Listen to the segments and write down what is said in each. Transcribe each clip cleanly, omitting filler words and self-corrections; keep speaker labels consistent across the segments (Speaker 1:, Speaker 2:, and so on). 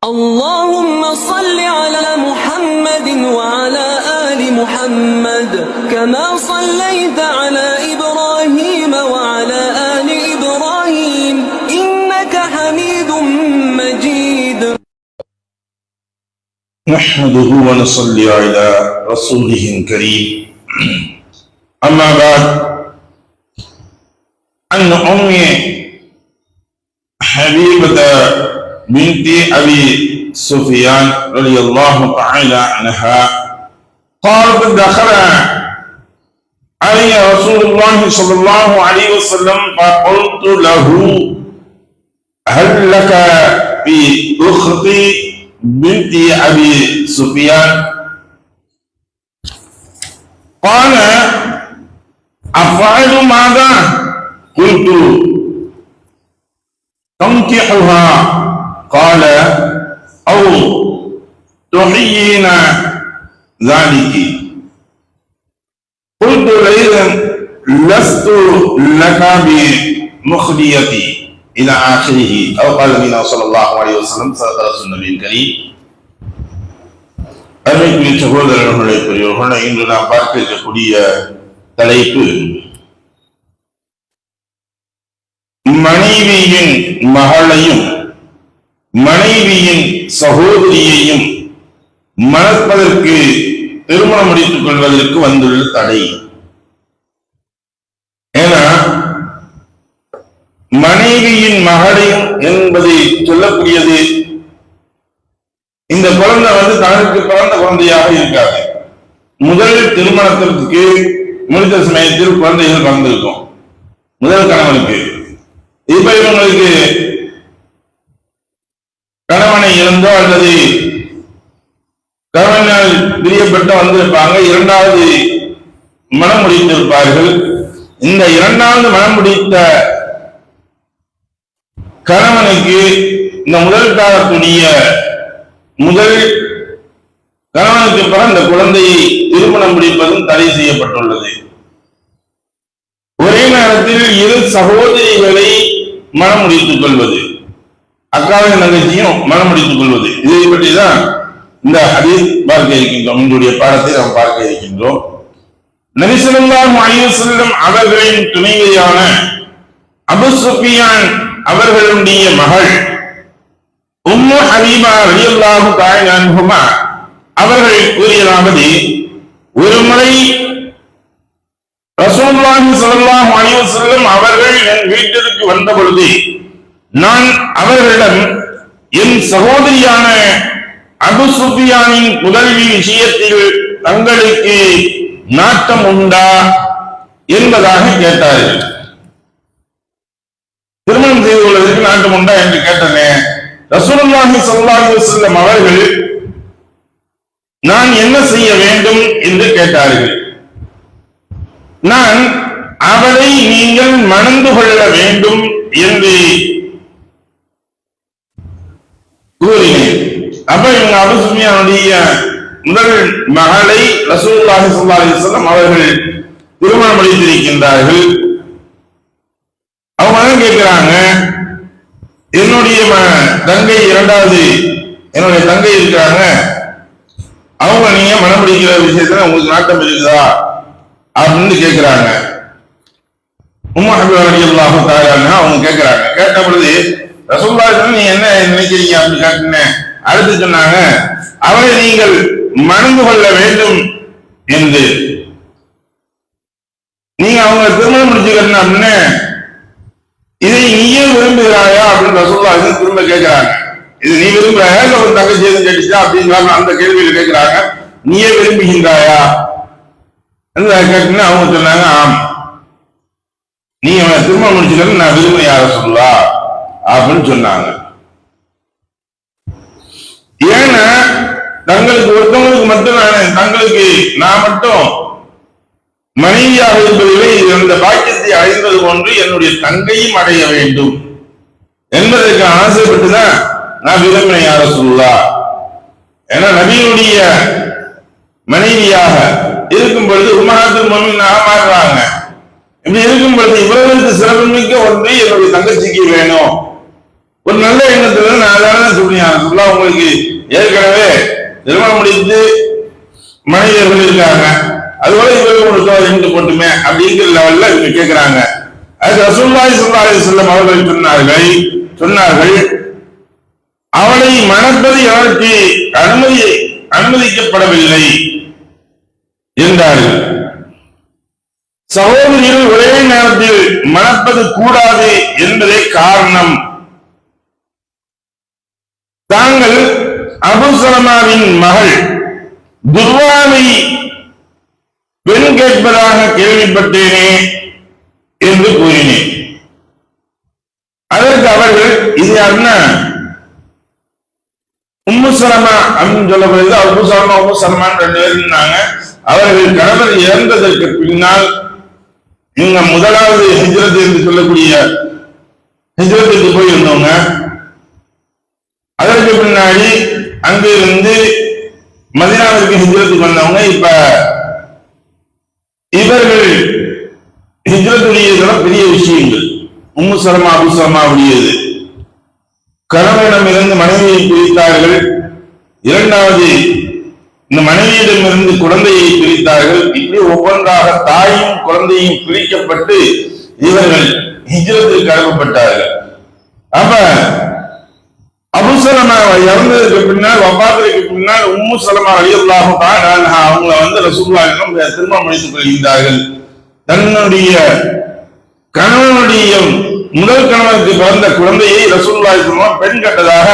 Speaker 1: اللهم صل على محمد وعلى آل محمد كما صليت على إبراهيم وعلى آل إبراهيم إنك حميد مجيد.
Speaker 2: نحمده ونصلي على رسوله الكريم. أما بعد، عن أم حبيبة بنت أبي سفيان رضي الله تعالى عنها قالت: دخل علي رسول الله صلى الله عليه وسلم فقلت له: هل لك في أختي بنت أبي سفيان؟ قال: أفعل ماذا؟ قلت: تنكحها. قال: أو تحيين ذلك. قلت: لست لك بمخليتي إلى آخره، أو قال النبي صلى الله عليه وسلم. صدق رسول النبي الكريم. அருமைக்குரிய சகோதரர்களே, பெரியவர்களே, இன்று நாம் பார்க்க இருக்கக்கூடிய தலைப்பு மனைவியின் மகளையும் மனைவியின் சகோதரியையும் மணப்பதற்கு திருமணம் முடித்துக் கொள்வதற்கு வந்துள்ள தடை. ஏன்னா மனைவியின் மகளையும் என்பதை சொல்லக்கூடியது, இந்த குழந்தை தனக்கு பிறந்த குழந்தையாக இருக்காது. முதல் திருமணத்திற்கு முடித்த சமயத்தில் குழந்தைகள் பிறந்திருக்கும் முதல் கணவனுக்கு. இப்ப இவங்களுக்கு கணவனை இழந்தோ அல்லது கணவனால் பிரியப்பட்டு வந்திருப்பாங்க, இரண்டாவது மனம் முடித்திருப்பார்கள். இந்த இரண்டாவது மனம் முடித்த கணவனுக்கு இந்த முதல் காலத்துடைய முதல் கணவனுக்கு பிறந்த குழந்தையை திருமணம் முடிப்பதும் தடை செய்யப்பட்டுள்ளது. ஒரே நேரத்தில் இரு சகோதரிகளை மனம் முடித்துக் கொள்வது, அக்காவின் தங்கச்சியும் மனம் முடித்துக் கொள்வது, இதை பற்றி தான் இந்த ஹதீஸ் பார்க்க இருக்கின்றோம். இன்றைய பாடத்தை நாம் பார்க்க இருக்கின்றோம். நபி ஸல்லல்லாஹு அலைஹி வஸல்லம் அவர்களின் துணைவியான அபூ சுஃபியான் அவர்களுடைய மகள் உம்மு ஹபீபா ரலியல்லாஹு தஆலா அன்ஹுமா அவர்கள் கூறியதாவது: ஒருமுறை ரசூலுல்லாஹி ஸல்லல்லாஹு அலைஹி வஸல்லம் அவர்கள் என் வீட்டிற்கு வந்த பொழுது நான் அவர்களிடம் என் சகோதரியான அபூ சுஃபியானின் புதல்வி விஷயத்தில் தங்களுக்கு நாட்டம் உண்டா என்பதாக கேட்டார்கள். திருமணம் செய்து கொள்வதற்கு நாட்டம் உண்டா என்று கேட்டனே. ரசூலுல்லாஹி ஸல்லல்லாஹு அலைஹி வஸல்லம் அவர்கள் நான் என்ன செய்ய வேண்டும் என்று கேட்டார்கள். நான் அவளை நீங்கள் மணந்து கொள்ள வேண்டும் என்று கூறினேன். அப்ப இவங்க அபூ சுஃபியானுடைய முதல் மகளை ரசூலுல்லாஹி ஸல்லல்லாஹு அலைஹி வஸல்லம் அவர்கள் திருமணம் முடித்திருக்கின்றார்கள். அவங்க கேட்கிறாங்க, என்னுடைய தங்கை இரண்டாவது என்னுடைய தங்கை இருக்காங்க, அவங்க நீங்க மனம் முடிக்கிற விஷயத்துல உங்களுக்கு நாட்டம் இருக்குதா அப்படின்னு கேட்கிறாங்க. உம்மு ஹபீபா ரலியல்லாஹு தஆலா அன்ஹா அவங்க கேட்கிறாங்க. கேட்ட பொழுது ரசூலுல்லாஹி நீ என்ன நினைக்கிறீங்க அப்படின்னு கேட்டேன். அடுத்து சொன்னாங்க, அவரை நீங்கள் மணந்து கொள்ள வேண்டும் என்று. நீங்க அவங்க திருமணம் முடிச்சுக்கணும் அப்படின்னு, இதை நீயே விரும்புகிறாயா அப்படின்னு ரசூலுல்லாஹி திரும்ப கேட்கிறாங்க. இது நீ விரும்புறாயா இல்ல ஒரு தங்கச்சி எதுவும் கேட்டுச்சா அப்படின்னு அந்த கேள்வியில கேட்கிறாங்க. நீயே விரும்புகின்றாயா கேட்டீங்கன்னா அவங்க சொன்னாங்க, ஆம், நீ அவனை திருமணம் முடிச்சுக்கணும் நான் விரும்புறேன் யார சொல்லா அப்படின்னு சொன்னாங்க. ஏன்னா தங்களுக்கு ஒருத்தவங்களுக்கு மட்டும் தங்களுக்கு நான் மட்டும் மனைவியாக இருப்பதிலே அந்த பாக்கியத்தை அடைந்தது போன்று என்னுடைய தங்கையும் அடைய வேண்டும் என்பதற்கு ஆசைப்பட்டுதான் நான் விரும்பினேன் யார சொல்லா. ஏன்னா நபியினுடைய மனைவியாக இருக்கும் பொழுது உம்மஹாத்துல் முஃமினீனாக மாறுறாங்க. இப்படி இருக்கும் பொழுது இவர்களுக்கு சிறப்புமிக்க ஒன்று என்னுடைய தங்கச்சிக்கு வேணும், ஒரு நல்ல எண்ணத்துல நான் அதான் சொல்றேன், உங்களுக்கு ஏற்கனவே திருமணம் முடித்து மனிதர்கள் இருக்காங்க, அதுபோல இவர்கள் ஒரு ரெண்டு போட்டுமே அப்படிங்கிற லெவல்ல இவங்க கேட்கிறாங்க. அது ரசூலுல்லாஹி ஸல்லல்லாஹு அலைஹி வஸல்லம் அவர்கள் சொன்னார்கள், அவளை மணப்பது எனக்கு அனுமதிக்கப்படவில்லை என்றார்கள். சகோதரிகள் ஒரே நேரத்தில் மணப்பது கூடாது என்பதே காரணம். தாங்கள் அபூ சலமாவின் மகள் துர்வாவை பெண் கேட்பதாக கேள்விப்பட்டேனே என்று கூறினேன். அதற்கு அவர்கள் இது யாருன்னா உம்மு சலமா அப்படின்னு சொல்லப்படுது. அபூ சலமா உம்மு சலமான் 2 பேர் இருந்தாங்க. அவர்கள் கணவர் இறந்ததற்கு பின்னால் இவங்க முதலாவது ஹிஜ்ரத் என்று சொல்லக்கூடிய ஹிஜ்ரத்துக்கு போயிருந்தவங்க. அதற்கு பின்னாடி அங்கிருந்து மதீனாவிற்கு ஹிஜ்ரத்துக்கு வந்தவங்க. இப்ப இவர்கள் ஹிஜ்ரத்துடைய பெரிய விஷயங்கள் உம்மு சலமா அபூ சலமா உடையது. கணவனிடமிருந்து மனைவியை பிரித்தார்கள். இரண்டாவது இந்த மனைவியிடமிருந்து குழந்தையை பிரித்தார்கள். இப்படி ஒவ்வொன்றாக தாயும் குழந்தையும் பிரிக்கப்பட்டு இவர்கள் ஹிஜ்ரத்துக்கு அனுப்பப்பட்டார்கள். அப்ப அபூ சலமா இறந்ததுக்கு பின்னால் வஃபாத்திற்கு பின்னால் உம்மு சலமா ரலியல்லாஹு தஆலா அன்ஹா அவங்களை ரசூலுல்லாஹிடம் திருமணம் முடித்துக் கொள்கிறார்கள். தன்னுடைய கணவனுடைய முதல் கணவனுக்கு பிறந்த குழந்தையை ரசூலுல்லாஹி ஸல்லல்லாஹு பெண் கட்டதாக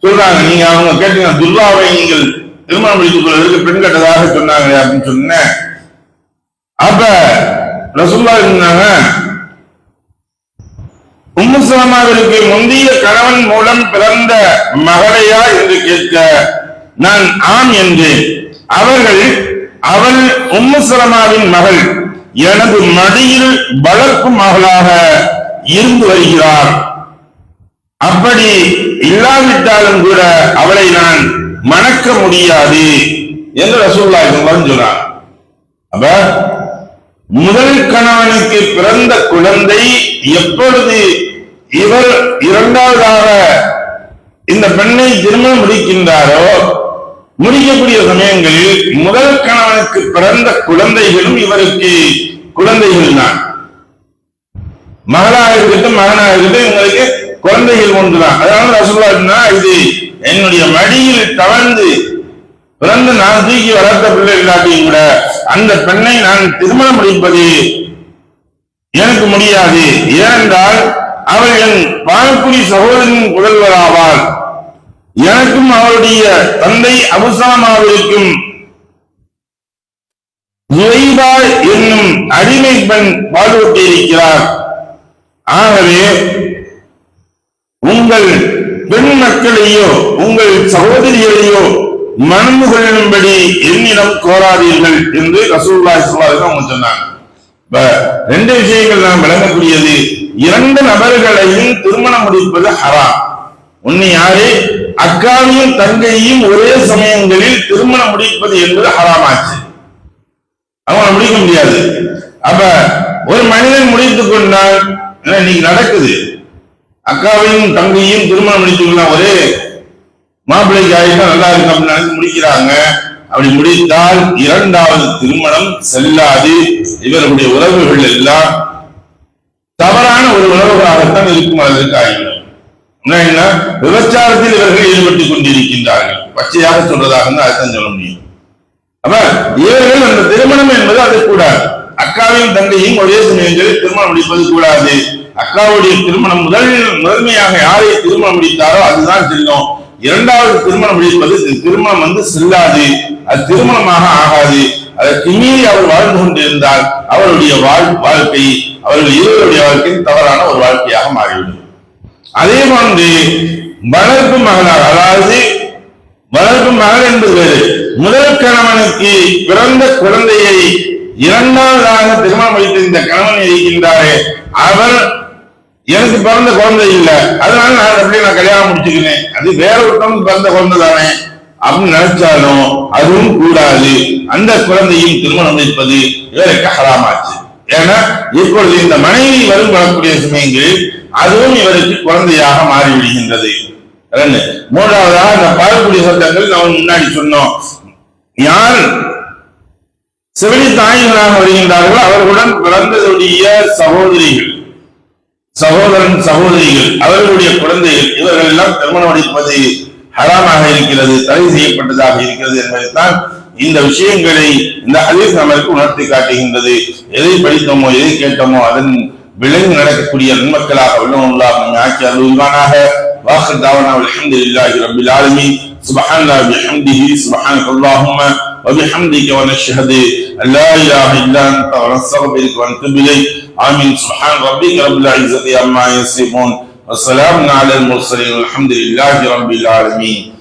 Speaker 2: சொல்றாங்க. நீங்க அவங்க கேட்டீங்க, துர்வாவை நீங்கள் திருமணம் முடித்துக் கொள்வதற்கு பெண் கட்டதாக சொன்னாங்க அப்படின்னு சொன்ன. அப்ப ரசூலுல்லாஹி சொன்னாங்க, உம்மு சலமாவிற்கு முந்தைய கணவன் மூலம் பிறந்த மகளையா என்று கேட்க நான் ஆம் என்றேன். அவள் உம்மு சலமாவின் மகள் எனது மடியில் வளர்க்கும் மகளாக இருந்து வருகிறார். அப்படி இல்லாவிட்டாலும் கூட அவளை நான் மணக்க முடியாது என்று ரசூலுல்லாஹி சொன்னார். அப்ப முதல் கணவனுக்கு பிறந்த குழந்தை எப்பொழுது இவர் இரண்டாவதாக இந்த பெண்ணை திருமணம் முடிக்கின்றாரோ, முடிக்கக்கூடிய சமயங்களில் முதல் கணவனுக்கு பிறந்த குழந்தைகளும் இவருக்கு குழந்தைகள் தான். மகளாக இருக்கட்டும் மகனாக இருக்கட்டும் இவங்களுக்கு குழந்தைகள் ஒன்றுதான். அதனால ரசூலுல்லாஹி இது என்னுடைய மடியில் தவழ்ந்து பிறந்து நான் தூக்கி வளர்த்த பிள்ளை இல்லாட்டியும் கூட அந்த பெண்ணை நான் திருமணம் முடிப்பது எனக்கு முடியாது. ஏனென்றால் அவள் என் பாலக்குடி சகோதரின் புதல்வராவாள். எனக்கும் அவருடைய தந்தை அபூ சலமாவிற்கும் ஜுவைபா என்னும் அடிமை பெண் பாலூட்டி இருக்கிறார். ஆகவே உங்கள் பெண் மக்களையோ உங்கள் சகோதரிகளையோ மணந்து கொள்ளும்படி என்னிடம் கோராதீர்கள் என்று ரசூலுல்லாஹி ஸல்லல்லாஹு அலைஹி வஸல்லம் சொன்னாங்க. ரெண்டு விஷயங்கள் நாம் விளங்கக்கூடியது, 2 நபர்களையும் திருமணம் முடிப்பது ஹராம். ஒன்னு யாரு, அக்காவையும் தங்கையும் ஒரே சமயங்களில் திருமணம் முடிப்பது என்பது ஹராமாச்சு. அவங்கள முடிக்க முடியாது. அப்ப ஒரு மனிதன் முடித்துக் கொண்டால் இன்னைக்கு நடக்குது, அக்காவையும் தங்கையும் திருமணம் முடித்துக் கொள்ள ஒரே மாப்பிள்ளைக்கு ஆயிட்டா நல்லா இருக்கு அப்படின்னு நினைச்சு முடிக்கிறாங்க. அப்படி முடித்தால் 2வது திருமணம் செல்லாது. இவருடைய உறவுகள் எல்லாம் தவறான ஒரு உறவுகளாகத்தான் இருக்கும். அதற்கு ஆகிவிடும். என்ன, விபச்சாரத்தில் இவர்கள் ஈடுபட்டுக் கொண்டிருக்கின்றார்கள். பச்சையாக சொல்றதாக இருந்தால் அர்த்தம் சொல்ல முடியும். அப்ப இவர்கள் அந்த திருமணம் என்பது அது கூடாது. அக்காவையும் தங்கையும் ஒரே சமயங்களில் திருமணம் முடிப்பது கூடாது. அக்காவுடைய திருமணம் முதன்மையாக யாரை திருமணம் முடித்தாரோ அதுதான் செல்லும். 2வது திருமணம் முடிப்பது திருமணம் செல்லாது, அது திருமணமாக ஆகாது. அதற்கு மீறி அவர் வாழ்ந்து கொண்டிருந்தால் அவருடைய வாழ்க்கை அவர்கள் இருவருடைய வாழ்க்கை தவறான ஒரு வாழ்க்கையாக மாறிவிடும். அதே போன்று வளர்ப்பு மகளாக, அதாவது வளர்ப்பு மகள் என்பது வேறு. முதல் கணவனுக்கு பிறந்த குழந்தையை 2வதாக திருமணம் முடித்த இந்த கணவன் இருக்கின்றாரே, அவர் எனக்கு பிறந்த குழந்தை இல்லை, அதனால நான் அப்படியே கல்யாணம் முடிச்சுக்கிறேன், அது வேற ஒருத்தவங்க பிறந்த குழந்தை தானே அப்படின்னு நினைச்சாலும் அதுவும் கூடாது. அந்த குழந்தையும் திருமணம் முடிப்பது இவருக்கு ஹராமாச்சு. ஏன்னா இப்பொழுது இந்த மனைவி வரக்கூடிய சமயங்களில் அதுவும் இவருக்கு குழந்தையாக மாறிவிடுகின்றது. மூன்றாவதாக இந்த பால்குடி சட்டங்கள் நாம் முன்னாடி சொன்னோம். யார் செவிலி தாய்களாக வருகின்றார்களோ அவர்களுடன் பிறந்ததுடைய சகோதரன் சகோதரிகள் அவர்களுடைய குழந்தைகள் இவர்கள் எல்லாம் திருமணம் அளிப்பது ஹராமாக இருக்கிறது, தடை செய்யப்பட்டதாக இருக்கிறது என்பதைத்தான் இந்த விஷயங்களை இந்த ஹதீஸ் நமக்கு உணர்த்தி காட்டுகின்றது. எதை படித்தோமோ எதை கேட்டோமோ அதன் விளைவு நடக்கக்கூடிய நன்மக்களாக உள்ளவர்களாக நம்மை ஆக்கி அருள்வானாக. வாஹிர் தாவனா அல்ஹம்துலில்லாஹி ரப்பில் ஆலமீன். சுப்ஹானல்லாஹி வபிஹம்திஹி சுப்ஹானல்லாஹும்ம وبحمدك ونشهد أن لا إله إلا أنت ونستغفرك ونتوب إليك. آمين. سبحان ربك رب العزة عما يصفون والسلام على المرسلين والحمد لله رب العالمين.